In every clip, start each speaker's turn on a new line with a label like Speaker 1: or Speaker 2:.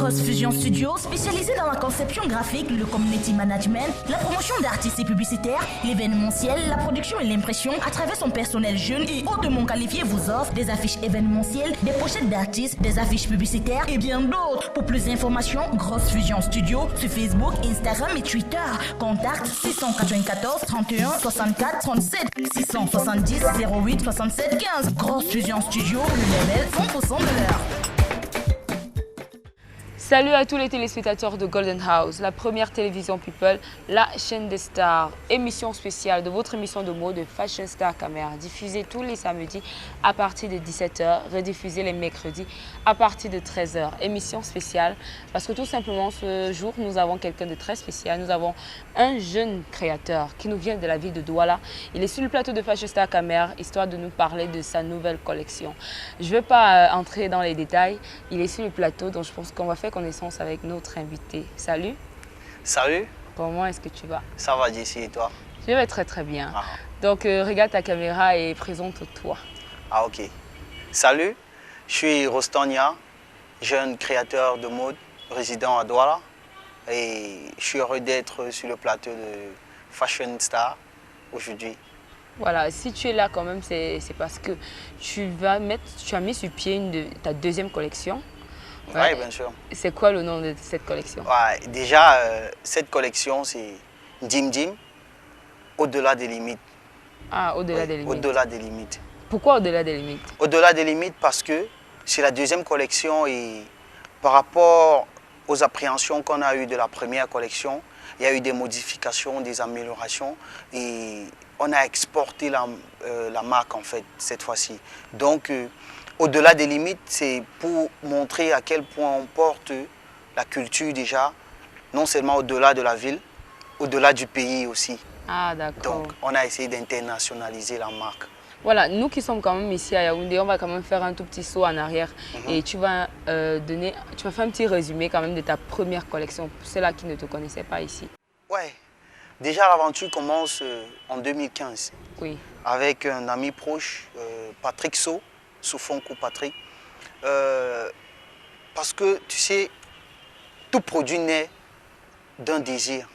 Speaker 1: Grosse Fusion Studio, spécialisé dans la conception graphique, le community management, la promotion d'artistes et publicitaires, l'événementiel, la production et l'impression, à travers son personnel jeune et hautement qualifié, vous offre des affiches événementielles, des pochettes d'artistes, des affiches publicitaires et bien d'autres. Pour plus d'informations, Grosse Fusion Studio sur Facebook, Instagram et Twitter. Contact 694 31 64 37 670 08 67 15. Grosse Fusion Studio, le level 100% de l'heure.
Speaker 2: Salut à tous les téléspectateurs de Golden House, la première télévision People, la chaîne des stars. Émission spéciale de votre émission de mode de Fashion Star Caméra, diffusée tous les samedis à partir de 17 h, rediffusée les mercredis à partir de 13 h. Émission spéciale parce que tout simplement ce jour, nous avons quelqu'un de très spécial. Nous avons un jeune créateur qui nous vient de la ville de Douala. Il est sur le plateau de Fashion Star Caméra, histoire de nous parler de sa nouvelle collection. Je ne vais pas entrer dans les détails. Il est sur le plateau, donc je pense qu'on va faire connaissance avec notre invité. Salut.
Speaker 3: Salut.
Speaker 2: Comment est-ce que tu vas?
Speaker 3: Ça va, Jessie, et toi?
Speaker 2: Je vais très très bien. Donc regarde ta caméra et présente-toi.
Speaker 3: Ah ok. Salut, je suis Rostonia, jeune créateur de mode, résident à Douala. Et je suis heureux d'être sur le plateau de Fashion Star aujourd'hui.
Speaker 2: Voilà, si tu es là quand même, c'est parce que tu as mis sur pied ta deuxième collection.
Speaker 3: Ouais. Oui, bien sûr.
Speaker 2: C'est quoi le nom de cette collection?
Speaker 3: Ouais, déjà, cette collection, c'est Dim Dim, au-delà des limites.
Speaker 2: Ah, au-delà des limites.
Speaker 3: Au-delà des limites.
Speaker 2: Pourquoi au-delà des limites?
Speaker 3: Au-delà des limites parce que c'est la deuxième collection et par rapport aux appréhensions qu'on a eues de la première collection, il y a eu des modifications, des améliorations et on a exporté la marque en fait cette fois-ci. Donc, au-delà des limites, c'est pour montrer à quel point on porte la culture déjà, non seulement au-delà de la ville, au-delà du pays aussi.
Speaker 2: Ah d'accord.
Speaker 3: Donc on a essayé d'internationaliser la marque.
Speaker 2: Voilà, nous qui sommes quand même ici à Yaoundé, on va quand même faire un tout petit saut en arrière et tu vas faire un petit résumé quand même de ta première collection pour ceux-là qui ne te connaissaient pas ici.
Speaker 3: Ouais, déjà l'aventure commence en 2015
Speaker 2: oui.
Speaker 3: Avec un ami proche, Patrick So. Soufonkou Patrick, parce que tu sais, tout produit naît d'un désir.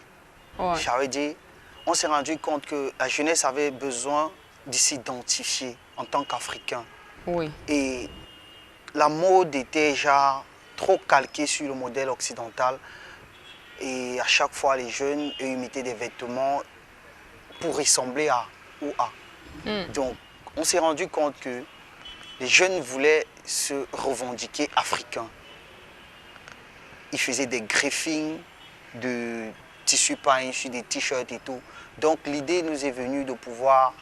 Speaker 2: Ouais.
Speaker 3: J'avais dit, on s'est rendu compte que la jeunesse avait besoin de s'identifier en tant qu'Africain.
Speaker 2: Oui.
Speaker 3: Et la mode était déjà trop calquée sur le modèle occidental. Et à chaque fois, les jeunes imitaient des vêtements pour ressembler à ou à. Donc, on s'est rendu compte que les jeunes voulaient se revendiquer africains. Ils faisaient des greffings de tissu peint sur des t-shirts et tout. Donc l'idée nous est venue de pouvoir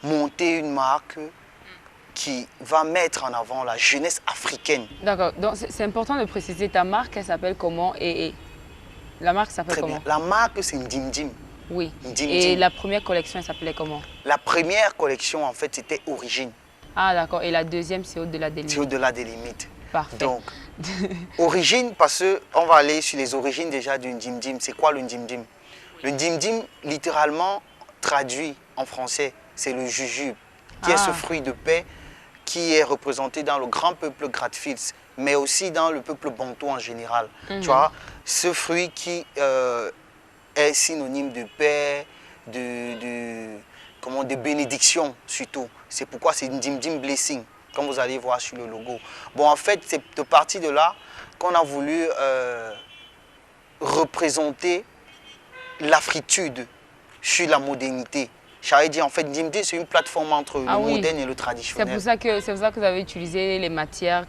Speaker 3: monter une marque qui va mettre en avant la jeunesse africaine.
Speaker 2: D'accord, donc c'est important de préciser, ta marque, elle s'appelle comment et la marque s'appelle comment?
Speaker 3: La marque, c'est Ndim Dim.
Speaker 2: Oui,
Speaker 3: Ndim
Speaker 2: et
Speaker 3: Dim.
Speaker 2: la première collection, elle s'appelait comment?
Speaker 3: La première collection, en fait, c'était Origine.
Speaker 2: Ah d'accord, et la deuxième, c'est au-delà des limites.
Speaker 3: C'est au-delà des limites.
Speaker 2: Parfait.
Speaker 3: Donc, origine, parce qu'on va aller sur les origines déjà du Ndim Dim. C'est quoi le Ndim Dim? Le Ndim Dim, littéralement traduit en français, c'est le jujube, qui est ce fruit de paix qui est représenté dans le grand peuple Gradfils, mais aussi dans le peuple bantou en général. Tu vois, ce fruit qui est synonyme de paix, de bénédiction surtout. C'est pourquoi c'est Ndim Dim Blessing, comme vous allez voir sur le logo. Bon, en fait, c'est de partir de là qu'on a voulu représenter l'afritude sur la modernité. J'avais dit, en fait, Ndim Dim, c'est une plateforme entre le moderne et le traditionnel.
Speaker 2: C'est pour ça que vous avez utilisé les matières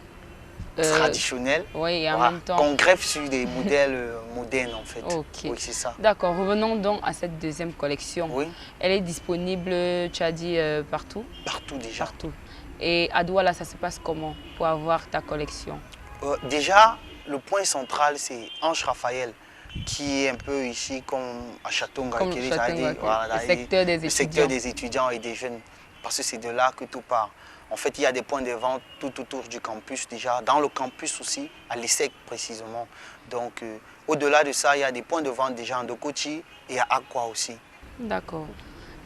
Speaker 3: traditionnelles,
Speaker 2: oui, et en même temps
Speaker 3: qu'on greffe sur des modèles modernes, en fait.
Speaker 2: Okay.
Speaker 3: Oui, c'est ça.
Speaker 2: D'accord, revenons donc à cette deuxième collection.
Speaker 3: Oui.
Speaker 2: Elle est disponible, tu as dit, partout?
Speaker 3: Partout déjà.
Speaker 2: Partout. Et à Douala, ça se passe comment pour avoir ta collection?
Speaker 3: Déjà, le point central, c'est Ange Raphaël, qui est un peu ici comme à Château-Ngaï,
Speaker 2: le secteur des
Speaker 3: étudiants et des jeunes, parce que c'est de là que tout part. En fait, il y a des points de vente tout autour du campus déjà, dans le campus aussi, à l'ESSEC précisément. Donc, au-delà de ça, il y a des points de vente déjà en Dokoti et à Aqua aussi.
Speaker 2: D'accord.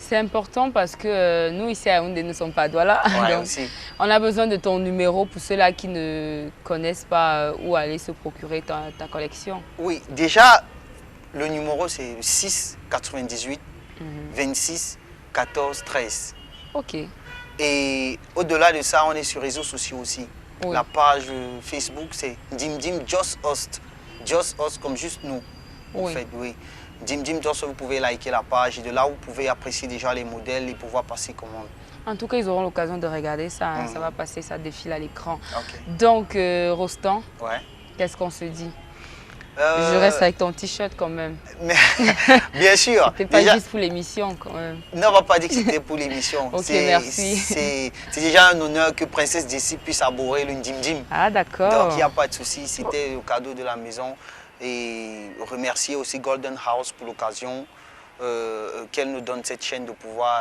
Speaker 2: C'est important parce que nous, ici à Yaoundé, nous ne sommes pas Douala.
Speaker 3: Ouais,
Speaker 2: Donc,
Speaker 3: aussi.
Speaker 2: on a besoin de ton numéro pour ceux-là qui ne connaissent pas où aller se procurer ta collection.
Speaker 3: Oui, déjà, le numéro c'est 6 98 26 14 13.
Speaker 2: Ok.
Speaker 3: Et au-delà de ça, on est sur les réseaux sociaux aussi.
Speaker 2: Oui.
Speaker 3: La page Facebook, c'est Dimdim Just Host. Just Host comme juste nous. En
Speaker 2: Oui.
Speaker 3: fait, oui. Dimdim Just Host, vous pouvez liker la page et de là, vous pouvez apprécier déjà les modèles et pouvoir passer commande.
Speaker 2: En tout cas, ils auront l'occasion de regarder ça. Hein. Ça va passer, ça défile à l'écran.
Speaker 3: Ok.
Speaker 2: Donc, Rostand,
Speaker 3: Ouais.
Speaker 2: qu'est-ce qu'on se dit? Je reste avec ton t-shirt quand même.
Speaker 3: Mais, bien sûr.
Speaker 2: C'était pas
Speaker 3: Déjà,
Speaker 2: juste pour l'émission quand même.
Speaker 3: non, on ne va pas dire que c'était pour l'émission.
Speaker 2: Ok, merci.
Speaker 3: C'est déjà un honneur que Princesse Jessie puisse arborer le Dimdim.
Speaker 2: Ah, d'accord.
Speaker 3: Donc, il n'y a pas de souci. C'était le cadeau de la maison. Et remercier aussi Golden House pour l'occasion qu'elle nous donne cette chaîne de pouvoir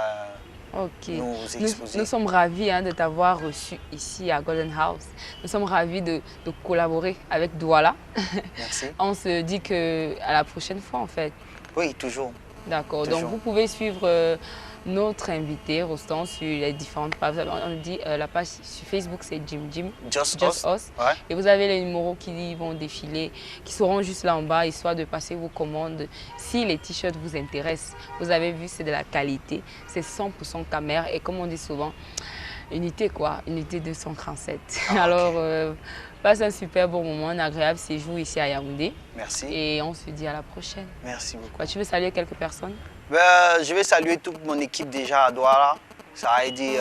Speaker 3: nous exposer.
Speaker 2: Nous sommes ravis de t'avoir reçu ici à Golden House. Nous sommes ravis de collaborer avec Douala.
Speaker 3: Merci.
Speaker 2: On se dit qu'à la prochaine fois en fait.
Speaker 3: Oui, toujours.
Speaker 2: D'accord. Donc vous pouvez suivre notre invité Rostand sur les différentes pages. On dit la page sur Facebook c'est Jim
Speaker 3: Just
Speaker 2: Us.
Speaker 3: Ouais.
Speaker 2: Et vous avez les numéros qui vont défiler, qui seront juste là en bas, histoire de passer vos commandes. Si les t-shirts vous intéressent, vous avez vu, c'est de la qualité, c'est 100% caméra et comme on dit souvent, unité 237. Alors, passe un super bon moment, un agréable séjour ici à Yaoundé.
Speaker 3: Merci.
Speaker 2: Et on se dit à la prochaine.
Speaker 3: Merci beaucoup.
Speaker 2: Tu veux saluer quelques personnes?
Speaker 3: Je vais saluer toute mon équipe déjà à Douala. Ça a aidé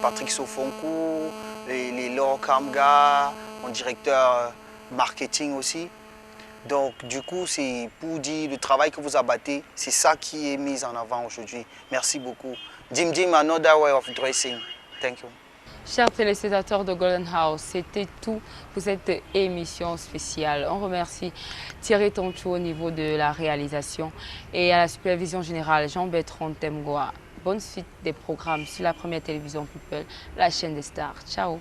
Speaker 3: Patrick Sofonkou, les Laure Kamga, mon directeur marketing aussi. Donc du coup, c'est pour dire le travail que vous abattez, c'est ça qui est mis en avant aujourd'hui. Merci beaucoup. Dim, another way of dressing. Thank you.
Speaker 2: Chers téléspectateurs de Golden House, c'était tout pour cette émission spéciale. On remercie Thierry Tonchou au niveau de la réalisation et à la supervision générale Jean-Bertrand Temgoa. Bonne suite des programmes sur la première télévision People, la chaîne des stars. Ciao.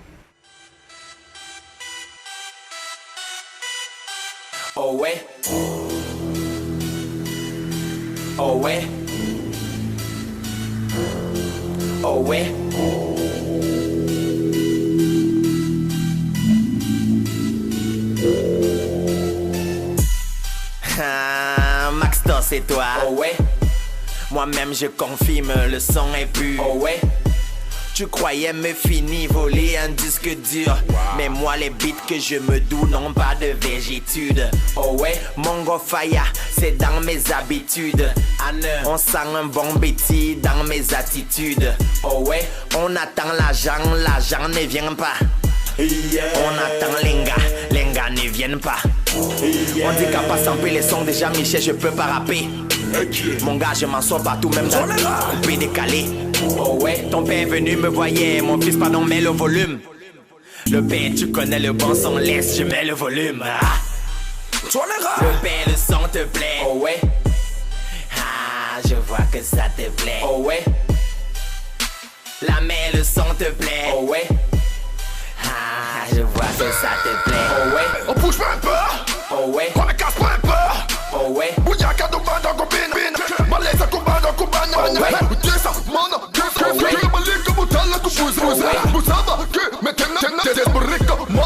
Speaker 4: Oh ouais. Oh ouais. Oh ouais. Max Tor, c'est toi. Oh ouais. Moi-même je confirme, le son est pur. Oh ouais. Tu croyais me finir voler un disque dur. Mais moi les beats que je me doue n'ont pas de végétude. Oh ouais. Mongo Fire, c'est dans mes habitudes. On sent un bon bêtis dans mes attitudes. Oh ouais. On attend l'argent ne vient pas. On attend les gars ne viennent pas. On dit qu'à pas samper les sons, déjà Michel je peux pas rapper. Mon gars je m'en sors partout même dans le coupé décalé. Oh ouais, ton père est venu me voyer, mon fils pardon mets le volume. Le père tu connais le bon son, laisse je mets le volume. Le père le son te plaît. Oh ouais. Ah je vois que ça te plaît. Oh ouais. La mère le son te plaît. Oh ouais. Ah, je vois que ça te plaît. Oh ouais.
Speaker 5: On bouge pas un peu.
Speaker 4: Oh ouais.
Speaker 5: On ne casse pas un peu.
Speaker 4: Oh ouais.
Speaker 5: Bouillaka do banda go bin. Malaise ko banda ko banda.
Speaker 4: Oh ouais.
Speaker 5: Desa mana. Desa malika butala ko buz. Busaba que metena tena burika ma.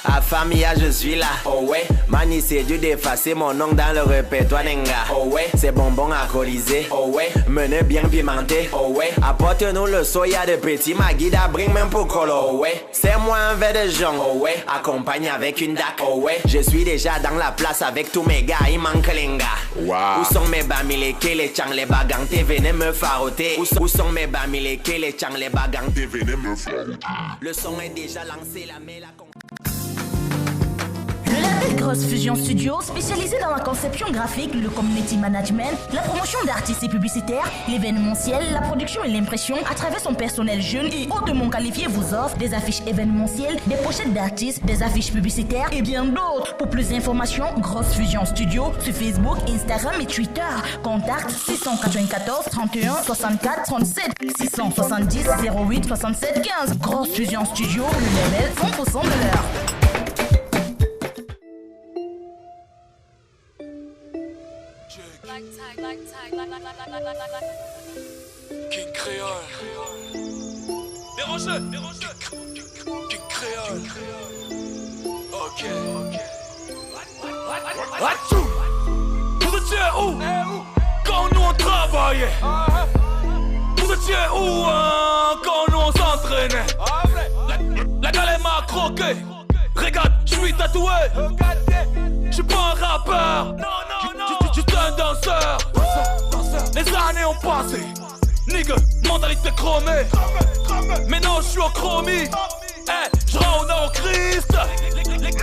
Speaker 4: À Famia je suis là. Oh ouais. Mani c'est dû d'effacer mon nom dans le répertoire n'enga. Oh ouais. C'est bonbon alcoolisé. Oh ouais. Menu bien pimenté. Oh ouais. Apporte-nous le soya de petit Maguida, bring même pour colo. Oh ouais. C'est moi un verre de jaune. Oh ouais. Accompagné avec une dac. Oh ouais. Je suis déjà dans la place avec tous mes gars, il manque les gars.
Speaker 5: Wow.
Speaker 4: Où sont mes bamileke, les chang, les bagantés, venez me faroter. Où sont mes bamileke, les chang, les bagantés, venez me faroter. Le son est déjà lancé, la mêle a...
Speaker 1: Le label Grosse Fusion Studio, spécialisé dans la conception graphique, le community management, la promotion d'artistes et publicitaires, l'événementiel, la production et l'impression, à travers son personnel jeune et hautement qualifié, vous offre des affiches événementielles, des pochettes d'artistes, des affiches publicitaires et bien d'autres. Pour plus d'informations, Grosse Fusion Studio sur Facebook, Instagram et Twitter. Contact 694 31 64 37 670 08 67 15. Grosse Fusion Studio, le label 100% de l'heure.
Speaker 6: Like King Créole. Dérangeux. King Créole. Ok. Achou. Vous étiez où quand nous on travaillait? Vous étiez où quand nous on s'entraînait? La galère m'a croqué. Regarde, je suis tatoué. Je suis pas un rappeur. Je suis un danseur. Les années ont passé. Nigga, mentalité chromée. Maintenant je suis au chromie. Je rends honneur au Christ.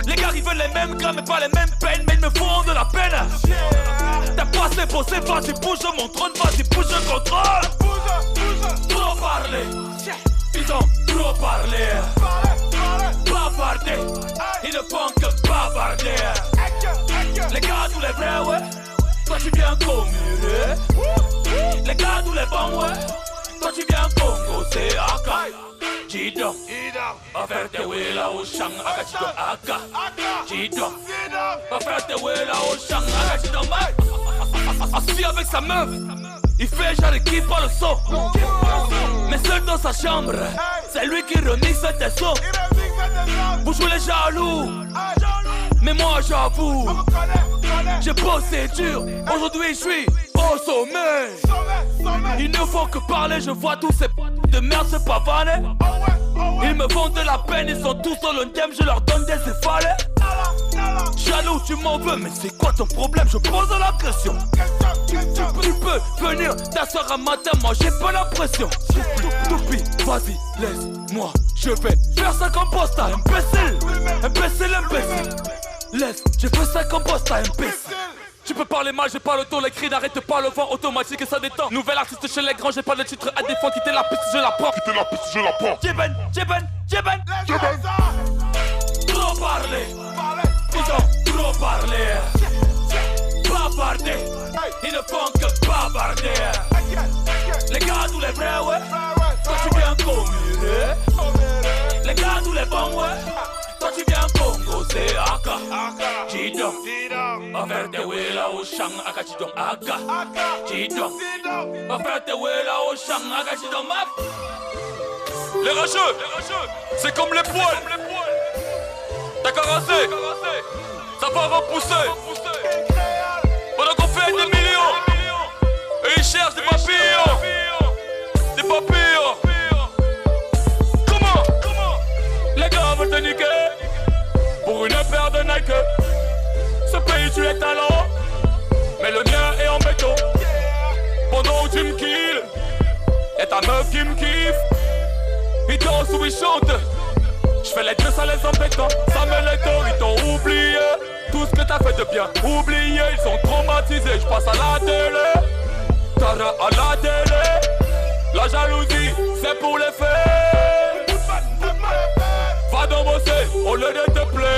Speaker 6: Les gars ils veulent les mêmes grammes mais pas les mêmes peines. Mais ils me font de la peine. T'as pas c'est beau, c'est vas-y bouge mon trône. Vas-y bouge le contrôle. Trop parler. Ils ont trop parlé. Bavarder. Ils ne font que bavarder. Les gars tous les vrais ouais. Toi tu viens commurer. Les gars tous les bons ouais. Toi tu viens Congo c'est Aka. Jidong va faire tes way là au champ Akachidong Aka. Jidong va faire tes way là au champ Akachidong assis avec sa meuf. Il fait genre qu'il pas le son. Mais seul dans sa chambre. C'est lui qui remixe tes sons. Vous jouez les jaloux. Mais moi j'avoue, j'ai bossé dur. Aujourd'hui je suis au sommet. Ils ne font que parler. Je vois tous ces de merde se pavaner. Ils me font de la peine. Ils sont tous dans le thème. Je leur donne des céphalées. Jaloux tu m'en veux. Mais c'est quoi ton problème? Je pose la question. Tu peux venir t'asseoir un matin. Moi j'ai pas la pression. Toupie, vas-y laisse-moi. Je vais faire ça comme posta. Imbécile. Laisse, j'ai fait ça comme posta. Imbécile. Tu peux parler mal, j'ai pas le ton, les cris n'arrêtent pas le vent automatique et ça détend. Nouvel artiste chez les grands, j'ai pas de titre à défendre. Quitter la piste, je la prends. Jeben. Trop parler. Ils ont trop parlé. Bavarder. Ils ne font que bavarder. Les gars tous les vrais ouais. Toi tu viens commurer. Les gars tous les bons ouais. Toi tu viens Congo c'est Aka. Jidong va faire tes way là au champ Akachidong Aka. Jidong va faire tes way là au champ Akachidong Map. Les rageux, c'est comme les poils. T'as caressé, ça va repousser. Pendant qu'on fait des millions. Et ils cherchent des papillons. Comment? Les gars veulent te niquer pour une paire de Nike. Ce pays tu es talent, mais le mien est en béton. Pendant que tu me kills, y'a ta meuf qui me kiffe. Ils dansent ou ils chantent. J'fais les deux, ça les embêtant. Ça met les dos, ils t'ont oublié. Tout ce que t'as fait de bien, oublié. Ils sont traumatisés, j'passe à la télé. Tara à la télé. La jalousie, c'est pour les faits. Va donc bosser, au lieu de te plaire.